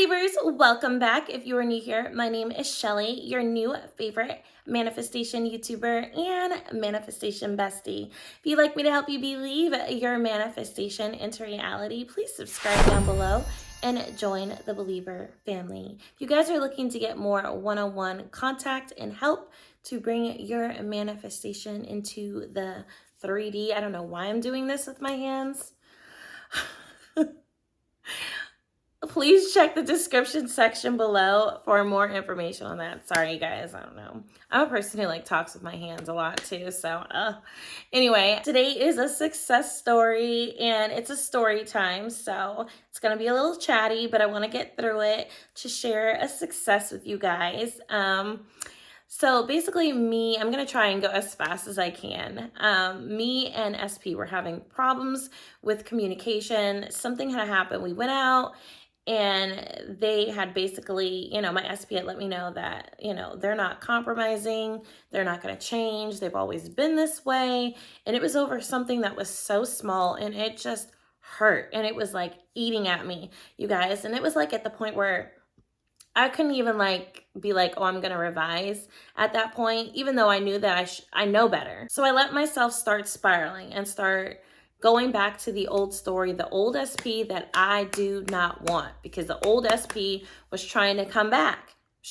Believers, welcome back. If you are new here, my name is Shelly, your new favorite manifestation YouTuber and manifestation bestie. If you'd like me to help you believe your manifestation into reality, please subscribe down below and join the Believer family. If you guys are looking to get more one-on-one contact and help to bring your manifestation into the 3D, I don't know why I'm doing this with my hands. Please check the description section below for more information on that. Sorry, guys. I don't know. I'm a person who talks with my hands a lot too. So anyway, today is a success story and it's a story time. So it's going to be a little chatty, but I want to get through it to share a success with you guys. So basically I'm going to try and go as fast as I can. Me and SP were having problems with communication. Something had happened. We went out and they had basically, my SP had let me know that, they're not compromising. They're not going to change. They've always been this way. And it was over something that was so small and it just hurt. And it was eating at me, you guys. And it was at the point where I couldn't even be oh, I'm going to revise at that point, even though I knew that I know better. So I let myself start spiraling and start going back to the old story, the old SP that I do not want, because the old SP was trying to come back.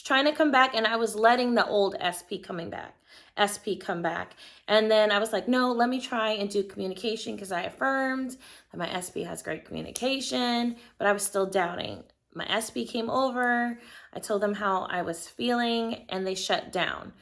And I was letting the old SP come back. And then I was like, no, let me try and do communication, because I affirmed that my SP has great communication, but I was still doubting. My SP came over, I told them how I was feeling, and they shut down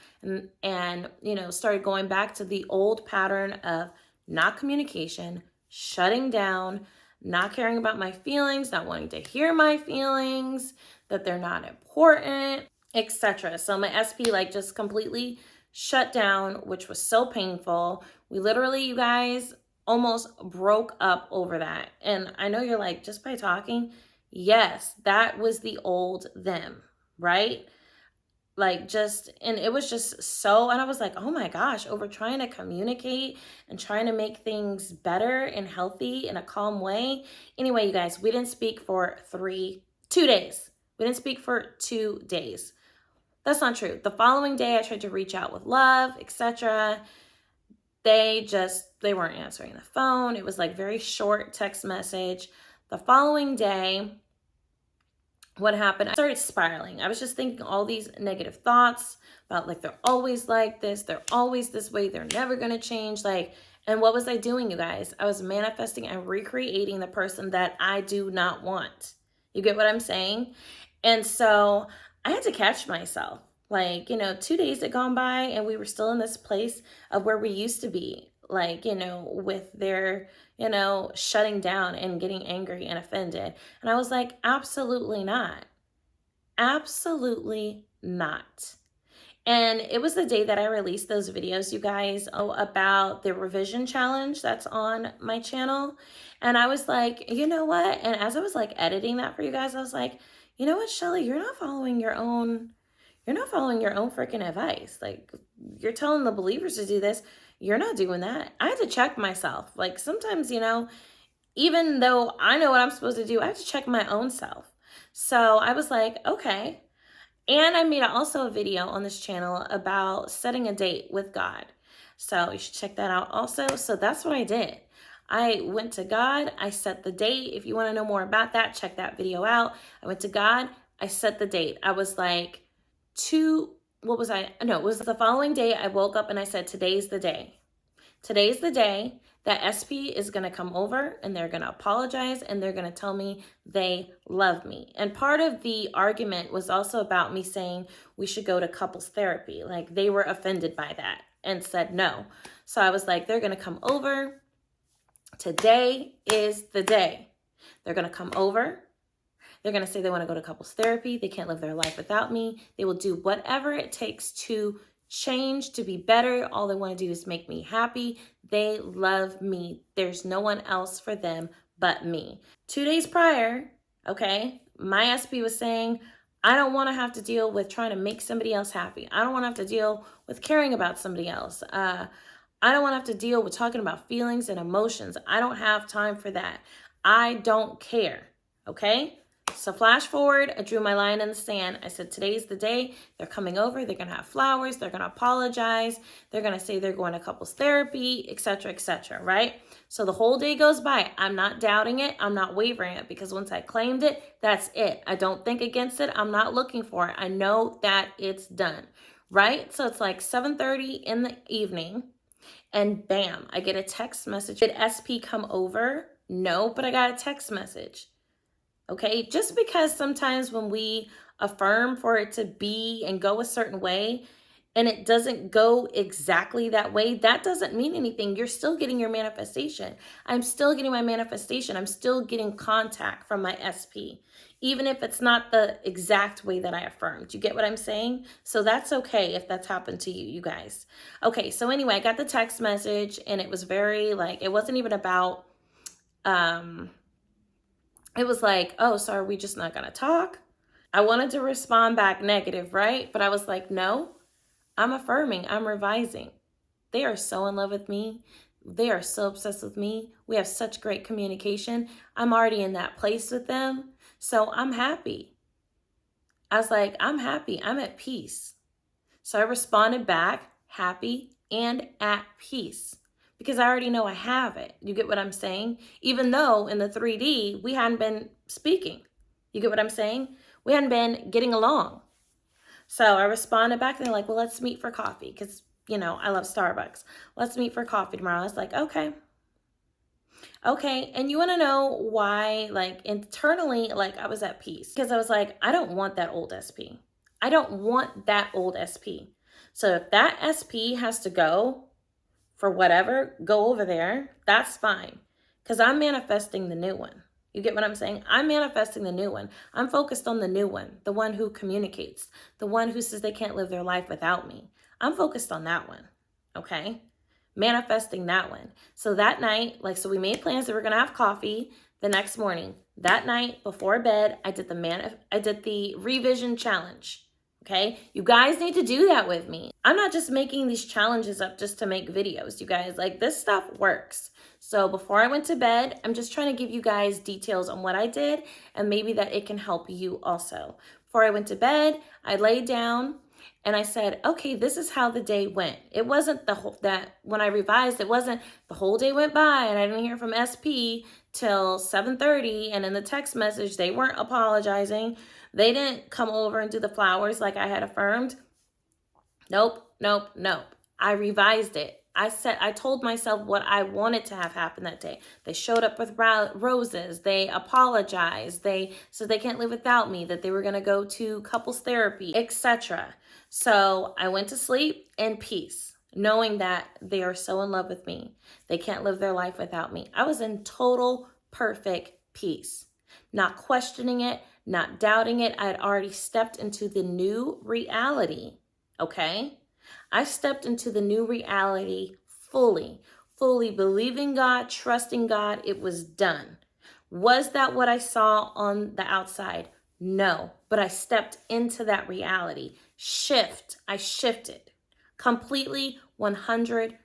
and started going back to the old pattern of not communication, shutting down, not caring about my feelings, not wanting to hear my feelings, that they're not important, etc. So my SP just completely shut down, which was so painful. We literally, you guys, almost broke up over that. And I know you're just by talking, yes, that was the old them, right? And it was just so, and I was like, oh my gosh, over trying to communicate and trying to make things better and healthy in a calm way. Anyway, you guys, we didn't speak for 2 days. We didn't speak for 2 days. That's not true. The following day, I tried to reach out with love, etc. They weren't answering the phone. It was very short text message. The following day, what happened? I started spiraling. I was just thinking all these negative thoughts about they're always like this. They're always this way. They're never going to change. And what was I doing, you guys? I was manifesting and recreating the person that I do not want. You get what I'm saying? And so I had to catch myself. 2 days had gone by and we were still in this place of where we used to be. With their, shutting down and getting angry and offended. And I was like, absolutely not. Absolutely not. And it was the day that I released those videos, you guys, about the revision challenge that's on my channel. And I was like, you know what? And as I was editing that for you guys, I was like, you know what, Shelly, you're not following your own freaking advice. You're telling the believers to do this. You're not doing that. I had to check myself. Sometimes, even though I know what I'm supposed to do, I have to check my own self. So I was like, okay. And I made also a video on this channel about setting a date with God. So you should check that out also. So that's what I did. I went to God. I set the date. If you want to know more about that, check that video out. I went to God. I set the date. I was it was the following day. I woke up and I said, today's the day. Today's the day that SP is going to come over and they're going to apologize and they're going to tell me they love me. And part of the argument was also about me saying we should go to couples therapy. They were offended by that and said no. So I was like, they're going to come over. Today is the day. They're going to come over. They're going to say they want to go to couples therapy. They can't live their life without me. They will do whatever it takes to change, to be better. All they want to do is make me happy. They love me. There's no one else for them but me. 2 days prior, okay, my SP was saying, I don't want to have to deal with trying to make somebody else happy. I don't want to have to deal with caring about somebody else. I don't want to have to deal with talking about feelings and emotions. I don't have time for that. I don't care, okay? So flash forward, I drew my line in the sand. I said, today's the day. They're coming over. They're going to have flowers. They're going to apologize. They're going to say they're going to couples therapy, etc., right? So the whole day goes by. I'm not doubting it. I'm not wavering it, because once I claimed it, that's it. I don't think against it. I'm not looking for it. I know that it's done, right? So it's like 7:30 in the evening, and bam, I get a text message. Did SP come over? No, but I got a text message. Okay, just because sometimes when we affirm for it to be and go a certain way and it doesn't go exactly that way, that doesn't mean anything. You're still getting your manifestation. I'm still getting my manifestation. I'm still getting contact from my SP, even if it's not the exact way that I affirmed. You get what I'm saying? So that's okay if that's happened to you, you guys. Okay, so anyway, I got the text message, and it was very like, it wasn't even about, it was like, oh, so are we just not going to talk? I wanted to respond back negative, right? But I was like, no, I'm affirming, I'm revising. They are so in love with me. They are so obsessed with me. We have such great communication. I'm already in that place with them. So I'm happy. I was like, I'm happy. I'm at peace. So I responded back, happy and at peace, because I already know I have it. You get what I'm saying? Even though in the 3D, we hadn't been speaking. You get what I'm saying? We hadn't been getting along. So I responded back, and they're like, well, let's meet for coffee, because, you know, I love Starbucks. Let's meet for coffee tomorrow. I was like, okay. Okay, and you want to know why, like, internally, like, I was at peace, because I was like, I don't want that old SP. I don't want that old SP. So if that SP has to go for whatever, go over there, that's fine, because I'm manifesting the new one. You get what I'm saying? I'm manifesting the new one. I'm focused on the new one, the one who communicates, the one who says they can't live their life without me. I'm focused on that one, okay? Manifesting that one. So that night, like, so we made plans that we're gonna have coffee the next morning. That night before bed, I did the revision challenge. Okay, you guys need to do that with me. I'm not just making these challenges up just to make videos, you guys. Like, this stuff works. So before I went to bed, I'm just trying to give you guys details on what I did, and maybe that it can help you also. Before I went to bed, I laid down and I said, okay, this is how the day went. It wasn't the whole, that when I revised, it wasn't the whole day went by and I didn't hear from SP till 7:30, and in the text message, they weren't apologizing. They didn't come over and do the flowers like I had affirmed. Nope, nope, nope. I revised it. I told myself what I wanted to have happen that day. They showed up with roses. They apologized. They said they can't live without me, that they were going to go to couples therapy, etc. So I went to sleep in peace, knowing that they are so in love with me. They can't live their life without me. I was in total perfect peace, not questioning it, not doubting it. I had already stepped into the new reality, okay? I stepped into the new reality fully believing God, trusting God. It was done. Was that what I saw on the outside? No, but I stepped into that reality. I shifted completely, 100%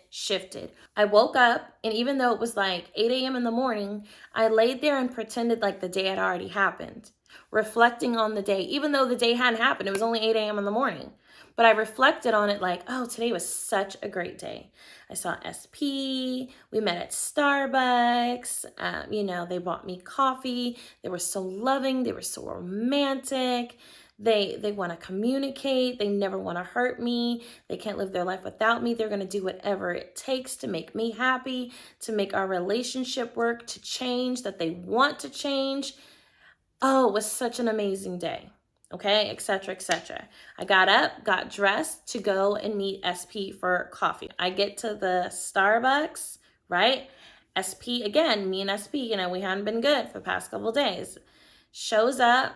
shifted. I woke up, and even though it was like 8 a.m. in the morning, I laid there and pretended like the day had already happened, reflecting on the day, even though the day hadn't happened. It was only 8 a.m. in the morning. But I reflected on it like, oh, today was such a great day. I saw SP, we met at Starbucks, you know, they bought me coffee. They were so loving, they were so romantic. They want to communicate. They never want to hurt me. They can't live their life without me. They're going to do whatever it takes to make me happy, to make our relationship work, to change, that they want to change. Oh, it was such an amazing day. Okay, etc., etc. I got up, got dressed to go and meet SP for coffee. I get to the Starbucks, right? SP, again, me and SP, you know, we hadn't been good for the past couple of days. Shows up,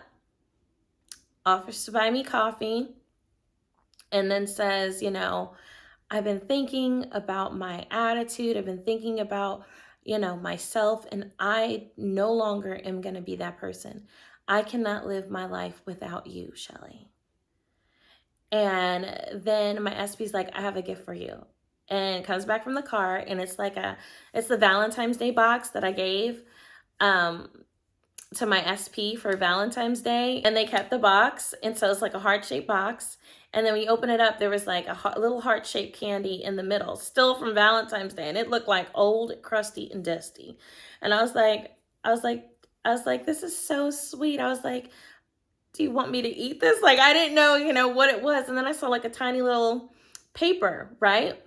offers to buy me coffee, and then says, you know, I've been thinking about my attitude. I've been thinking about, you know, myself, and I no longer am going to be that person. I cannot live my life without you, Shelly. And then my SP's like, I have a gift for you. And comes back from the car, and it's like it's the Valentine's Day box that I gave. to my SP for Valentine's Day, and they kept the box, and so it's like a heart-shaped box, and then when you open it up, there was like a little heart-shaped candy in the middle, still from Valentine's Day, and it looked like old, crusty, and dusty. And I was like, this is so sweet. I was like, do you want me to eat this? Like, I didn't know, what it was. And then I saw like a tiny little paper, right,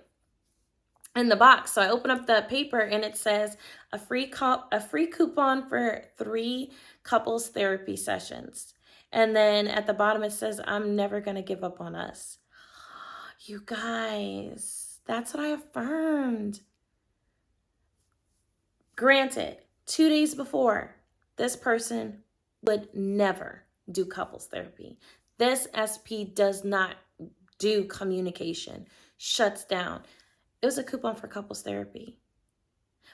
in the box. So I open up the paper and it says a free coupon for 3 couples therapy sessions. And then at the bottom it says, I'm never going to give up on us. You guys, that's what I affirmed. Granted, 2 days before, this person would never do couples therapy. This SP does not do communication, shuts down. It was a coupon for couples therapy.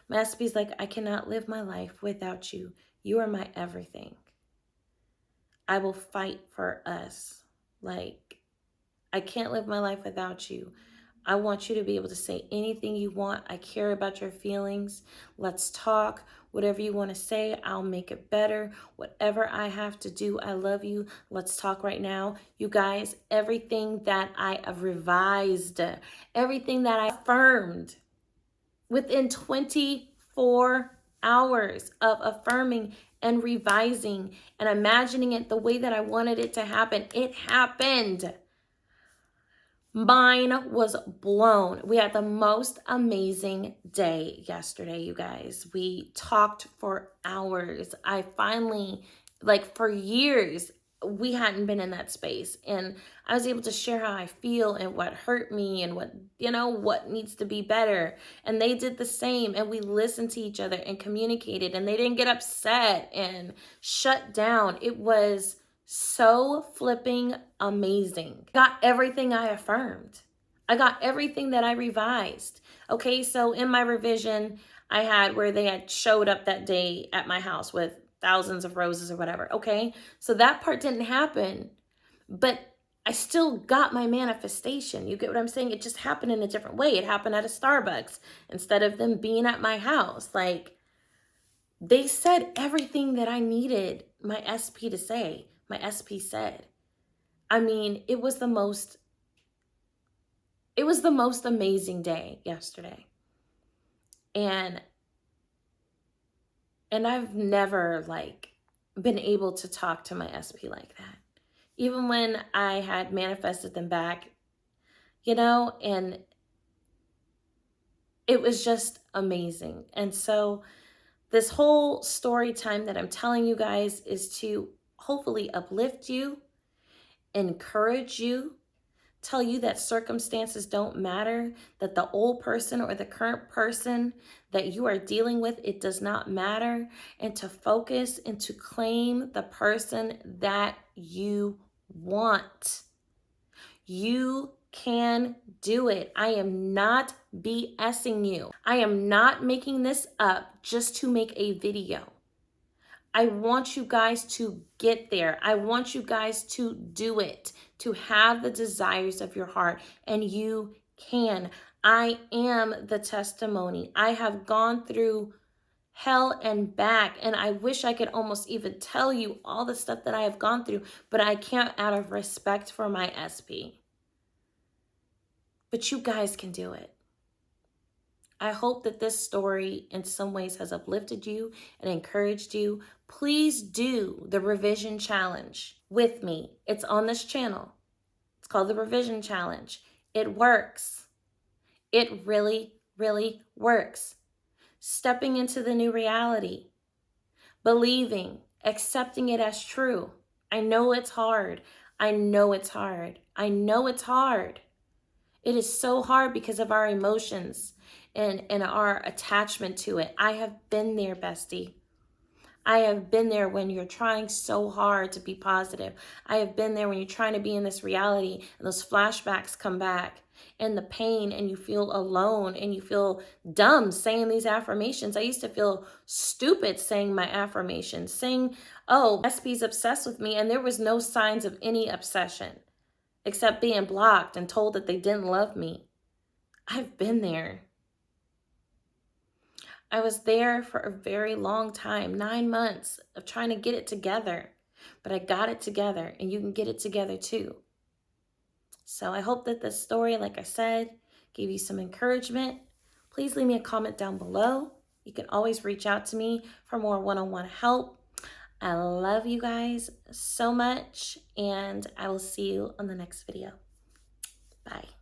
My SP's like, I cannot live my life without you. You are my everything. I will fight for us. Like, I can't live my life without you. I want you to be able to say anything you want. I care about your feelings. Let's talk. Whatever you want to say, I'll make it better. Whatever I have to do, I love you. Let's talk right now. You guys, everything that I have revised, everything that I affirmed within 24 hours of affirming and revising and imagining it the way that I wanted it to happen, it happened. Mine was blown. We had the most amazing day yesterday, you guys. We talked for hours. I finally, like for years, we hadn't been in that space. And I was able to share how I feel and what hurt me and what needs to be better. And they did the same. And we listened to each other and communicated. And they didn't get upset and shut down. It was so flipping amazing. Got everything I affirmed. I got everything that I revised. Okay, so in my revision, I had where they had showed up that day at my house with thousands of roses or whatever. Okay, so that part didn't happen, but I still got my manifestation. You get what I'm saying? It just happened in a different way. It happened at a Starbucks instead of them being at my house. Like, they said everything that I needed my SP to say. My SP said. I mean, it was the most amazing day yesterday. And I've never been able to talk to my SP like that. Even when I had manifested them back, and it was just amazing. And so this whole story time that I'm telling you guys is to hopefully uplift you, encourage you, tell you that circumstances don't matter, that the old person or the current person that you are dealing with, it does not matter, and to focus and to claim the person that you want. You can do it. I am not BSing you. I am not making this up just to make a video. I want you guys to get there. I want you guys to do it, to have the desires of your heart, and you can. I am the testimony. I have gone through hell and back, and I wish I could almost even tell you all the stuff that I have gone through, but I can't out of respect for my SP. But you guys can do it. I hope that this story in some ways has uplifted you and encouraged you. Please do the revision challenge with me. It's on this channel. It's called the revision challenge. It works. It really, really works. Stepping into the new reality, believing, accepting it as true. I know it's hard. I know it's hard. I know it's hard. It is so hard because of our emotions and our attachment to it. I have been there, bestie. I have been there when you're trying so hard to be positive. I have been there when you're trying to be in this reality and those flashbacks come back and the pain, and you feel alone and you feel dumb saying these affirmations. I used to feel stupid saying my affirmations, saying, oh, SP's obsessed with me, and there was no signs of any obsession except being blocked and told that they didn't love me. I've been there. I was there for a very long time, 9 months of trying to get it together, but I got it together, and you can get it together too. So I hope that this story, like I said, gave you some encouragement. Please leave me a comment down below. You can always reach out to me for more one-on-one help. I love you guys so much, and I will see you on the next video. Bye.